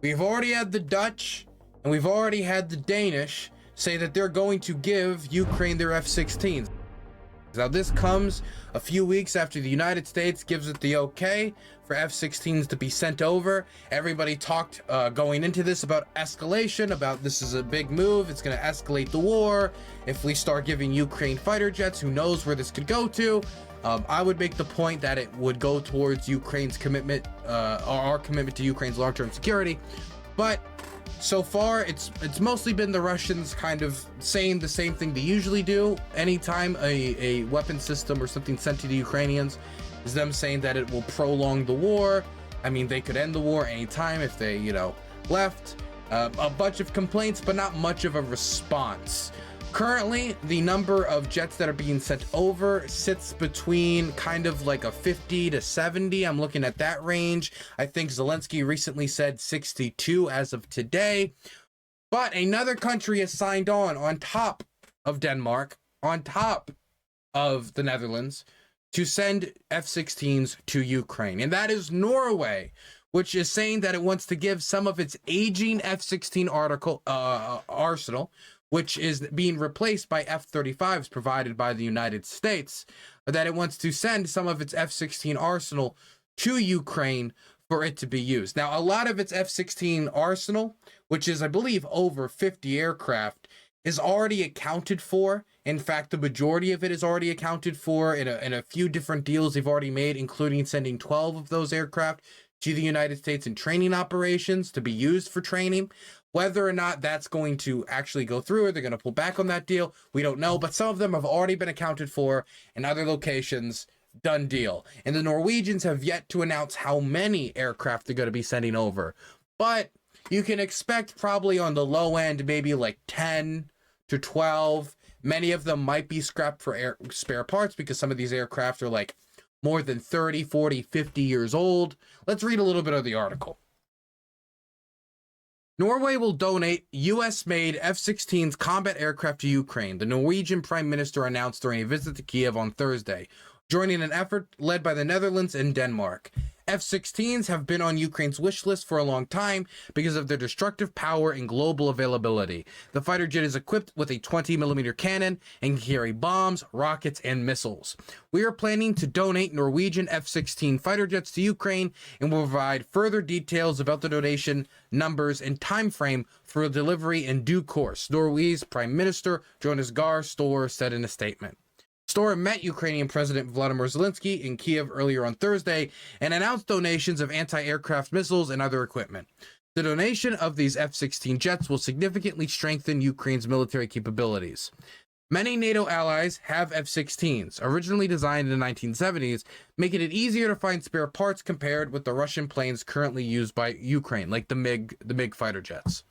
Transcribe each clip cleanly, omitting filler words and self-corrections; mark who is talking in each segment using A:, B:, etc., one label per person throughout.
A: We've already had the Dutch and we've already had the Danish say that they're going to give Ukraine their F-16s. Now this comes a few weeks after the United States gives it the okay for F-16s to be sent over. Everybody talked going into this about escalation, about this is a big move, it's going to escalate the war. If we start giving Ukraine fighter jets, who knows where this could go to. I would make the point that it would go towards Ukraine's commitment, our commitment to Ukraine's long-term security. But so far, it's mostly been the Russians kind of saying the same thing they usually do. Anytime a weapon system or something sent to the Ukrainians is them saying that it will prolong the war. I mean, they could end the war anytime if they, left. A bunch of complaints, but not much of a response. Currently, the number of jets that are being sent over sits between kind of like a 50 to 70. I'm looking at that range. I think Zelensky recently said 62 as of today. But another country has signed on top of Denmark, on top of the Netherlands, to send F-16s to Ukraine. And that is Norway, which is saying that it wants to give some of its aging F-16 arsenal, which is being replaced by F-35s provided by the United States, that it wants to send some of its F-16 arsenal to Ukraine for it to be used. Now, a lot of its F-16 arsenal, which is, I believe, over 50 aircraft, is already accounted for. In fact, the majority of it is already accounted for in a few different deals they've already made, including sending 12 of those aircraft to the United States in training operations to be used for training. Whether or not that's going to actually go through or they're going to pull back on that deal, we don't know. But some of them have already been accounted for in other locations. Done deal. And the Norwegians have yet to announce how many aircraft they're going to be sending over. But you can expect probably on the low end, maybe like 10 to 12. Many of them might be scrapped for spare parts because some of these aircraft are like more than 30, 40, 50 years old. Let's read a little bit of the article. Norway will donate U.S.-made F-16s combat aircraft to Ukraine, the Norwegian Prime Minister announced during a visit to Kiev on Thursday, joining an effort led by the Netherlands and Denmark. F-16s have been on Ukraine's wish list for a long time because of their destructive power and global availability. The fighter jet is equipped with a 20mm cannon and can carry bombs, rockets, and missiles. We are planning to donate Norwegian F-16 fighter jets to Ukraine and will provide further details about the donation, numbers, and time frame for delivery in due course, Norway's Prime Minister Jonas Gahr Støre said in a statement. Støre met Ukrainian President Volodymyr Zelensky in Kiev earlier on Thursday and announced donations of anti-aircraft missiles and other equipment. The donation of these F-16 jets will significantly strengthen Ukraine's military capabilities. Many NATO allies have F-16s, originally designed in the 1970s, making it easier to find spare parts compared with the Russian planes currently used by Ukraine, like the MiG fighter jets.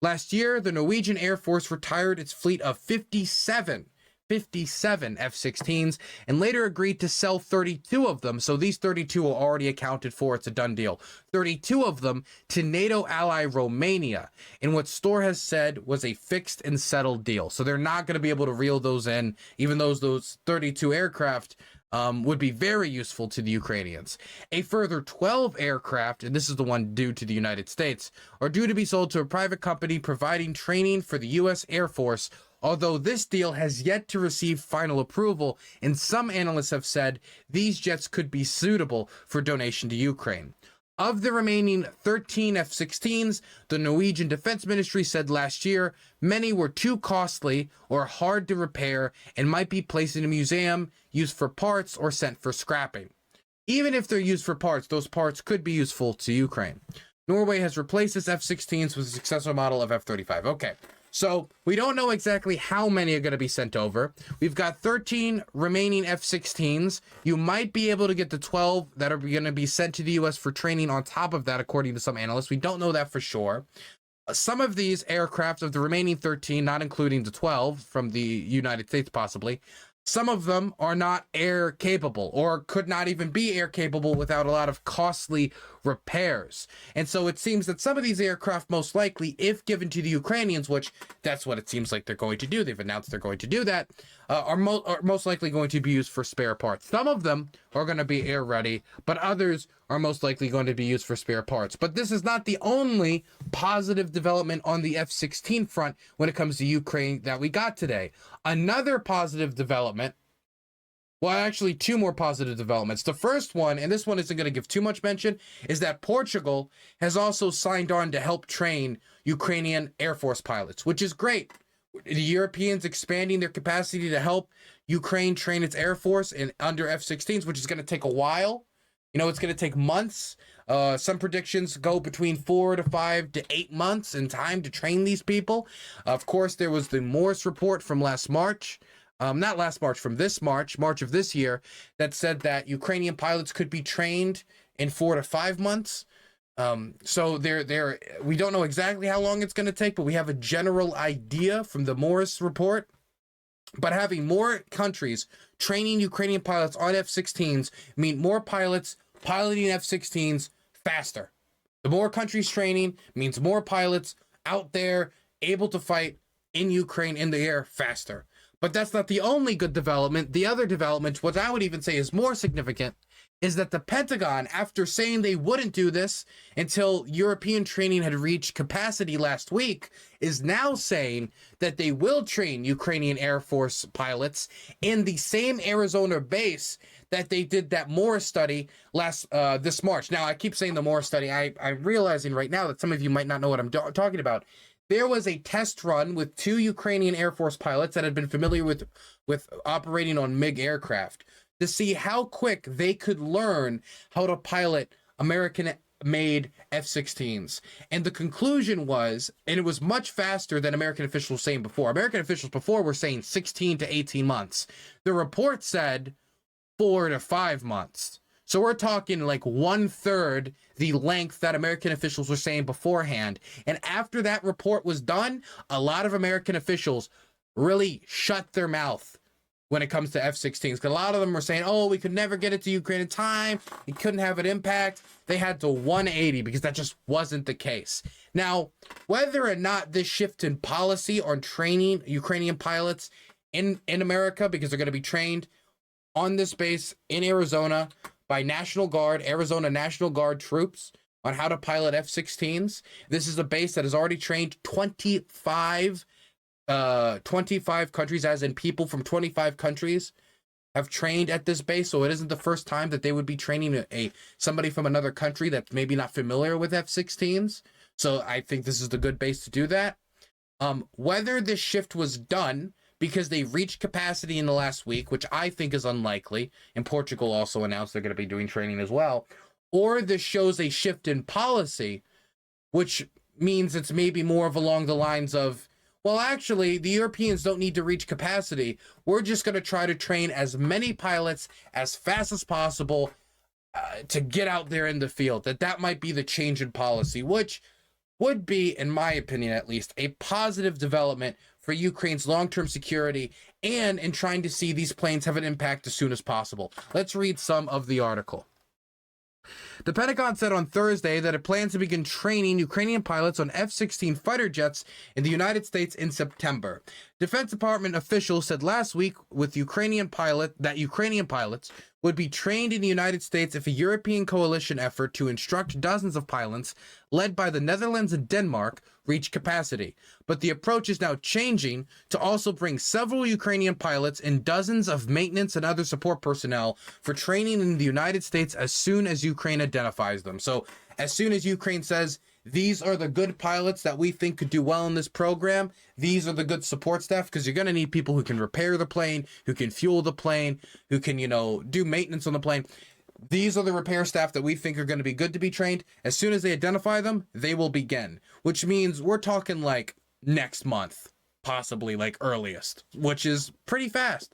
A: Last year, the Norwegian Air Force retired its fleet of 57 F-16s and later agreed to sell 32 of them. So these 32 are already accounted for. It's a done deal. 32 of them to NATO ally Romania in what Støre has said was a fixed and settled deal. So they're not going to be able to reel those in, even though those 32 aircraft would be very useful to the Ukrainians. A further 12 aircraft, and this is the one due to the United States, are due to be sold to a private company providing training for the U.S. Air Force. Although this deal has yet to receive final approval, and some analysts have said these jets could be suitable for donation to Ukraine. Of the remaining 13 F-16s, the Norwegian Defense Ministry said last year many were too costly or hard to repair and might be placed in a museum, used for parts, or sent for scrapping. Even if they're used for parts, those parts could be useful to Ukraine. Norway has replaced its F-16s with a successor model of F-35. Okay. So we don't know exactly how many are going to be sent over. We've got 13 remaining F-16s. You might be able to get the 12 that are going to be sent to the U.S. for training on top of that, according to some analysts. We don't know that for sure. Some of these aircraft of the remaining 13, not including the 12 from the United States possibly, Some of them are not air capable or could not even be air capable without a lot of costly repairs. And so it seems that some of these aircraft, most likely, if given to the Ukrainians, which that's what it seems like they're going to do, they've announced they're going to do that, are most likely going to be used for spare parts. Some of them are going to be air ready, but others are most likely going to be used for spare parts. But this is not the only positive development on the F-16 front when it comes to Ukraine that we got today. Another positive development, well, actually two more positive developments. The first one, and this one isn't going to give too much mention, is that Portugal has also signed on to help train Ukrainian Air Force pilots, which is great. The Europeans expanding their capacity to help Ukraine train its Air Force under F-16s, which is going to take a while. You know, it's going to take months. Some predictions go between 4 to 5 to 8 months in time to train these people. Of course, there was the Morris report from last March. Not last March, from this March of this year, that said that Ukrainian pilots could be trained in 4 to 5 months. So we don't know exactly how long it's going to take, but we have a general idea from the Morris report. But having more countries training Ukrainian pilots on F-16s mean more pilots piloting F-16s faster. The more countries training means more pilots out there able to fight in Ukraine in the air faster. But that's not the only good development. The other development, what I would even say is more significant, is that the Pentagon, after saying they wouldn't do this until European training had reached capacity last week, is now saying that they will train Ukrainian Air Force pilots in the same Arizona base that they did that Morris study this March. Now, I keep saying the Morris study. I'm realizing right now that some of you might not know what I'm talking about. There was a test run with 2 Ukrainian Air Force pilots that had been familiar with operating on MiG aircraft to see how quick they could learn how to pilot American-made F-16s. And the conclusion was, and it was much faster than American officials were saying before. American officials before were saying 16 to 18 months. The report said 4 to 5 months. So we're talking like 1/3 the length that American officials were saying beforehand. And after that report was done, a lot of American officials really shut their mouth when it comes to F-16s. Because a lot of them were saying, oh, we could never get it to Ukraine in time. It couldn't have an impact. They had to 180 because that just wasn't the case. Now, whether or not this shift in policy on training Ukrainian pilots in America, because they're going to be trained on this base in Arizona by Arizona National Guard troops on how to pilot F-16s. This is a base that has already trained 25 countries, as in people from 25 countries have trained at this base. So it isn't the first time that they would be training somebody from another country that's maybe not familiar with F-16s. So I think this is the good base to do that. Whether this shift was done because they reached capacity in the last week, which I think is unlikely, and Portugal also announced they're going to be doing training as well, or this shows a shift in policy, which means it's maybe more of along the lines of, well, actually, the Europeans don't need to reach capacity. We're just going to try to train as many pilots as fast as possible to get out there in the field. That might be the change in policy, which would be, in my opinion at least, a positive development for Ukraine's long-term security and in trying to see these planes have an impact as soon as possible. Let's read some of the article. The Pentagon said on Thursday that it plans to begin training Ukrainian pilots on F-16 fighter jets in the United States in September. Defense Department officials said last week that Ukrainian pilots would be trained in the United States if a European coalition effort to instruct dozens of pilots, led by the Netherlands and Denmark, reached capacity. But the approach is now changing to also bring several Ukrainian pilots and dozens of maintenance and other support personnel for training in the United States as soon as Ukraine identifies them. So as soon as Ukraine says, these are the good pilots that we think could do well in this program, these are the good support staff, because you're going to need people who can repair the plane, who can fuel the plane, who can, do maintenance on the plane. These are the repair staff that we think are going to be good to be trained. As soon as they identify them, they will begin, which means we're talking like next month, possibly like earliest, which is pretty fast.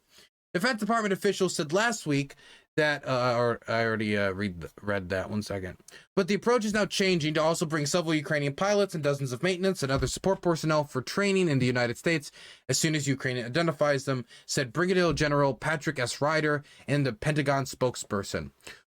A: Defense Department officials said last week that or I already read that 1 second. But the approach is now changing to also bring several Ukrainian pilots and dozens of maintenance and other support personnel for training in the United States as soon as Ukraine identifies them, said Brigadier General Patrick S. Ryder and the Pentagon spokesperson.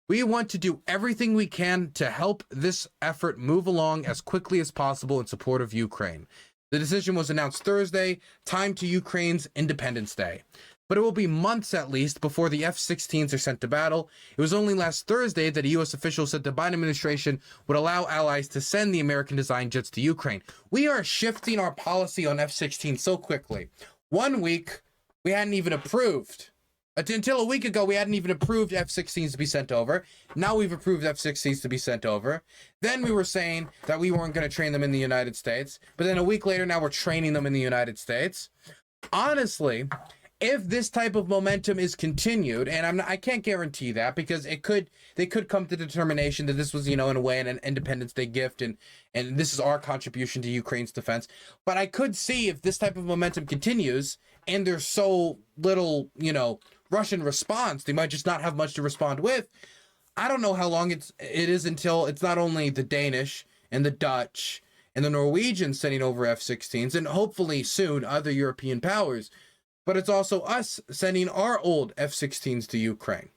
A: We want to do everything we can to help this effort move along as quickly as possible in support of Ukraine. The decision was announced Thursday, timed to Ukraine's Independence Day. But it will be months at least before the F-16s are sent to battle. It was only last Thursday that a U.S. official said the Biden administration would allow allies to send the American-designed jets to Ukraine. We are shifting our policy on F-16 so quickly. 1 week, we hadn't even approved. Until a week ago, we hadn't even approved F-16s to be sent over. Now we've approved F-16s to be sent over. Then we were saying that we weren't going to train them in the United States. But then a week later, now we're training them in the United States. Honestly, if this type of momentum is continued, and I can't guarantee that because they could come to the determination that this was, in a way, an Independence Day gift, and this is our contribution to Ukraine's defense. But I could see if this type of momentum continues and there's so little, Russian response, they might just not have much to respond with. I don't know how long it is until it's not only the Danish and the Dutch and the Norwegians sending over F-16s, and hopefully soon other European powers, but it's also us sending our old F-16s to Ukraine.